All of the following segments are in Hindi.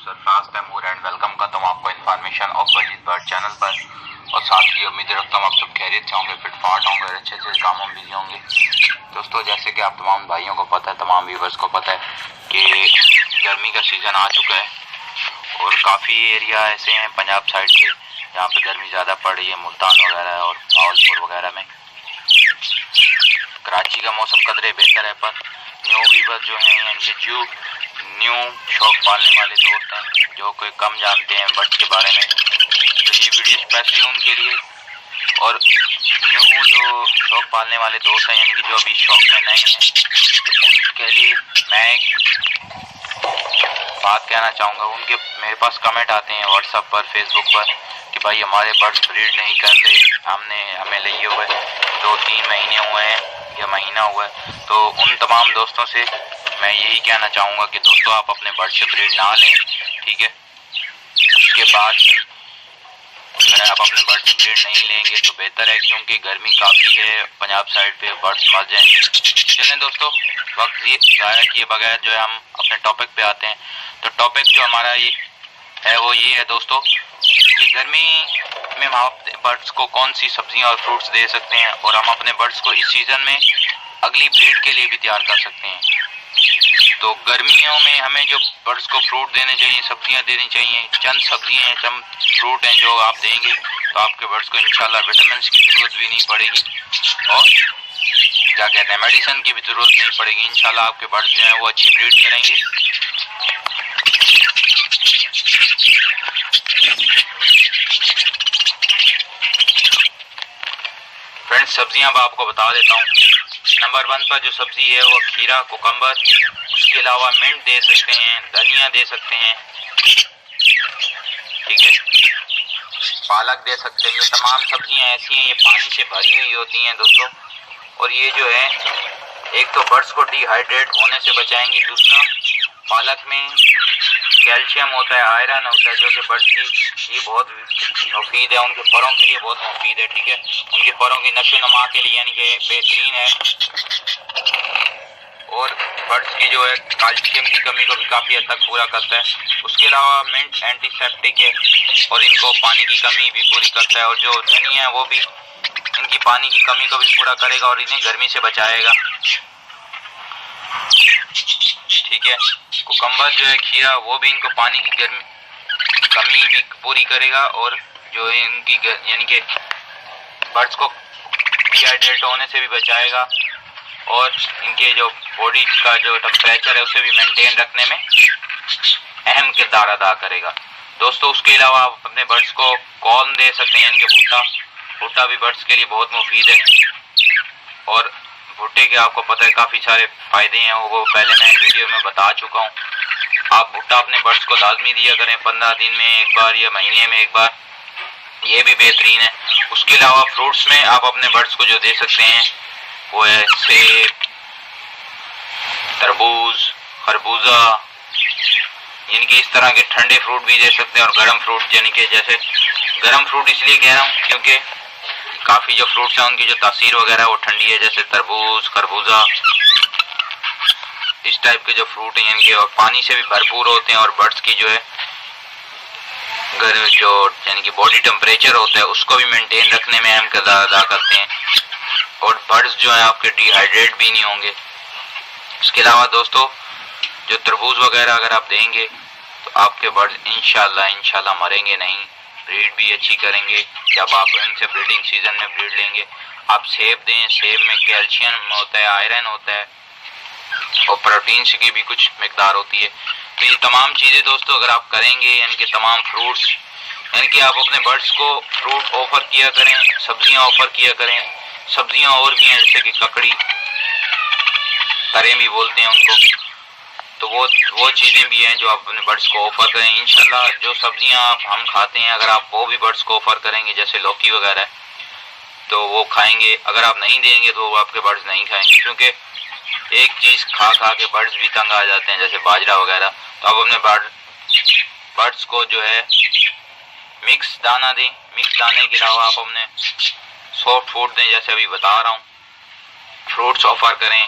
सरफराज तैमूर एंड वेलकम करता हूँ आपको इन्फॉर्मेशन ऑफ वजीद बर्ड चैनल पर। और साथ ही उम्मीद रखता हूँ आप सब खैरियत से होंगे, फिटफाट होंगे, अच्छे अच्छे कामों में बिजी होंगे। दोस्तों, जैसे कि आप तमाम भाइयों को पता है, तमाम व्यूवर्स को पता है कि गर्मी का सीज़न आ चुका है और काफ़ी एरिया ऐसे हैं पंजाब साइड के जहाँ पे गर्मी ज़्यादा पड़ रही है, मुल्तान वगैरह और भावलपुर वगैरह में। कराची का मौसम कदरे बेहतर है, पर न्यू व्यूवर जो हैं यानी जो न्यू शौक पालने वाले दोस्त हैं जो कोई कम जानते हैं बर्ड्स के बारे में, तो ये वीडियो स्पेशली उनके लिए। और न्यू जो शौक पालने वाले दोस्त हैं यानी कि जो अभी शौक में नए हैं, उनके लिए मैं एक बात कहना चाहूँगा। उनके मेरे पास कमेंट आते हैं व्हाट्सएप पर, फेसबुक पर कि भाई हमारे बर्ड्स ब्रीड नहीं कर रहे, हमें लिए हुए 2-3 महीने हुए हैं या महीना हुआ है। तो उन तमाम दोस्तों से मैं यही कहना चाहूँगा कि दोस्तों आप अपने बर्ड से ब्रीड ना लें, ठीक है। उसके बाद अगर आप अपने बर्ड से ब्रीड नहीं लेंगे तो बेहतर है, क्योंकि गर्मी काफ़ी है पंजाब साइड पे, बर्ड्स मर जाएंगे। चलें दोस्तों, वक्त ज़ाया किए बगैर जो है हम अपने टॉपिक पे आते हैं। तो टॉपिक जो हमारा ये है वो ये है दोस्तों कि गर्मी में हम अपने बर्ड्स को कौन सी सब्जियां और फ्रूट्स दे सकते हैं और हम अपने बर्ड्स को इस सीज़न में अगली ब्रीड के लिए भी तैयार कर सकते हैं। तो गर्मियों में हमें जो बर्ड्स को फ्रूट देने चाहिए, सब्जियां देनी चाहिए, चंद सब्जियां हैं, चंद फ्रूट हैं जो आप देंगे तो आपके बर्ड्स को इंशाल्लाह विटामिन की ज़रूरत भी नहीं पड़ेगी और क्या कहते हैं मेडिसिन की भी ज़रूरत नहीं पड़ेगी। इंशाल्लाह आपके बर्ड्स जो हैं वो अच्छी ब्रीड करेंगे। फ्रेंड्स, सब्जियां मैं आपको बता देता हूँ। नंबर 1 पर जो सब्जी है वो खीरा, कुकम्बर, उसके अलावा मिंट दे सकते हैं, धनिया दे सकते हैं, ठीक है, पालक दे सकते हैं। ये तमाम सब्जियां ऐसी हैं, ये पानी से भरी हुई होती हैं दोस्तों, और ये जो है एक तो बर्ड्स को डिहाइड्रेट होने से बचाएंगी, दूसरा पालक में कैल्शियम होता है, आयरन होता है, जो कि बर्ड्स की ये बहुत मुफीद है, उनके परों के लिए बहुत मुफीद है, ठीक है, उनके परों की नशो नुमा के लिए यानी कि बेहतरीन है। और बर्ड्स की जो है कैल्शियम की कमी को भी काफ़ी हद तक पूरा करता है। उसके अलावा मिंट एंटीसेप्टिक है और इनको पानी की कमी भी पूरी करता है, और जो धनिया है वो भी इनकी पानी की कमी को भी पूरा करेगा और इन्हें गर्मी से बचाएगा, ठीक है। कुकम्बर जो है खीरा, वो भी इनको पानी की कमी भी पूरी करेगा और जो है इनकी यानी कि बर्ड्स को डिहाइड्रेट होने से भी बचाएगा और इनके जो बॉडी का जो टेम्परेचर है उसे भी मेंटेन रखने में अहम किरदार अदा करेगा दोस्तों। उसके अलावा आप अपने बर्ड्स को कॉर्न दे सकते हैं, इनके भुट्टा भी बर्ड्स के लिए बहुत मुफीद है। और भुट्टे के आपको पता है काफ़ी सारे फ़ायदे हैं, वो पहले मैं वीडियो में बता चुका हूँ। आप भुट्टा अपने बर्ड्स को लाजमी दिया करें, 15 दिन में एक बार या महीने में एक बार, ये भी बेहतरीन है। उसके अलावा फ्रूट्स में आप अपने बर्ड्स को जो दे सकते हैं वो है सेब, तरबूज, खरबूजा, इनके इस तरह के ठंडे फ्रूट भी दे सकते हैं। और गर्म फ्रूट यानी कि जैसे गर्म फ्रूट इसलिए कह रहा हूँ क्योंकि काफ़ी जो फ्रूट्स हैं उनकी जो तासीर वगैरह वो ठंडी है, जैसे तरबूज, खरबूजा, इस टाइप के जो फ्रूट हैं इनके और पानी से भी भरपूर होते हैं और बर्ड्स की जो है जो यानी कि बॉडी टेम्परेचर होता है उसको भी मेंटेन रखने में अहम किरदार अदा करते हैं और बर्ड्स जो है आपके डिहाइड्रेट भी नहीं होंगे। इसके अलावा दोस्तों जो तरबूज वगैरह अगर आप देंगे तो आपके बर्ड्स इंशाल्लाह मरेंगे नहीं, ब्रीड भी अच्छी करेंगे जब आप इनसे ब्रीडिंग सीजन में ब्रीड लेंगे। आप सेब दें, सेब में कैल्शियम होता है, आयरन होता है और प्रोटीन की भी कुछ मिकदार होती है। तो ये तमाम चीज़ें दोस्तों अगर आप करेंगे यानी कि तमाम फ्रूट्स, यानी कि आप अपने बर्ड्स को फ्रूट ऑफर किया करें, सब्जियां ऑफर किया करें। सब्जियां और भी हैं जैसे कि ककड़ी, तरे भी बोलते हैं उनको, तो वो चीज़ें भी हैं जो आप अपने बर्ड्स को ऑफर करें। इंशाल्लाह जो सब्जियां हम खाते हैं अगर आप वो भी बर्ड्स को ऑफर करेंगे, जैसे लौकी वगैरह, तो वो खाएंगे। अगर आप नहीं देंगे तो वो आपके बर्ड्स नहीं खाएंगे, क्योंकि एक चीज़ खा के बर्ड्स भी तंग आ जाते हैं, जैसे बाजरा वगैरह। तो आप अपने बर्ड्स को जो है मिक्स दाना दें, मिक्स दाने के अलावा आप अपने सॉफ्ट फूड दें, जैसे अभी बता रहा हूँ। फ्रूट्स ऑफर करें,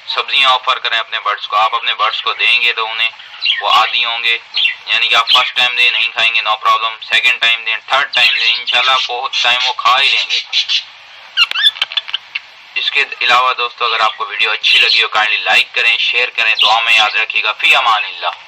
सब्जियां ऑफर करें अपने बर्ड्स को। आप अपने बर्ड्स को देंगे तो उन्हें वो आदी होंगे। यानी कि आप फर्स्ट टाइम दें नहीं खाएंगे, नो प्रॉब्लम, सेकंड टाइम दें, थर्ड टाइम दें, इंशाल्लाह बहुत टाइम वो खा ही लेंगे। इसके अलावा दोस्तों अगर आपको वीडियो अच्छी लगी हो काइंडली लाइक करें, शेयर करें, दुआ में याद रखिएगा। फी अमानिल्लाह।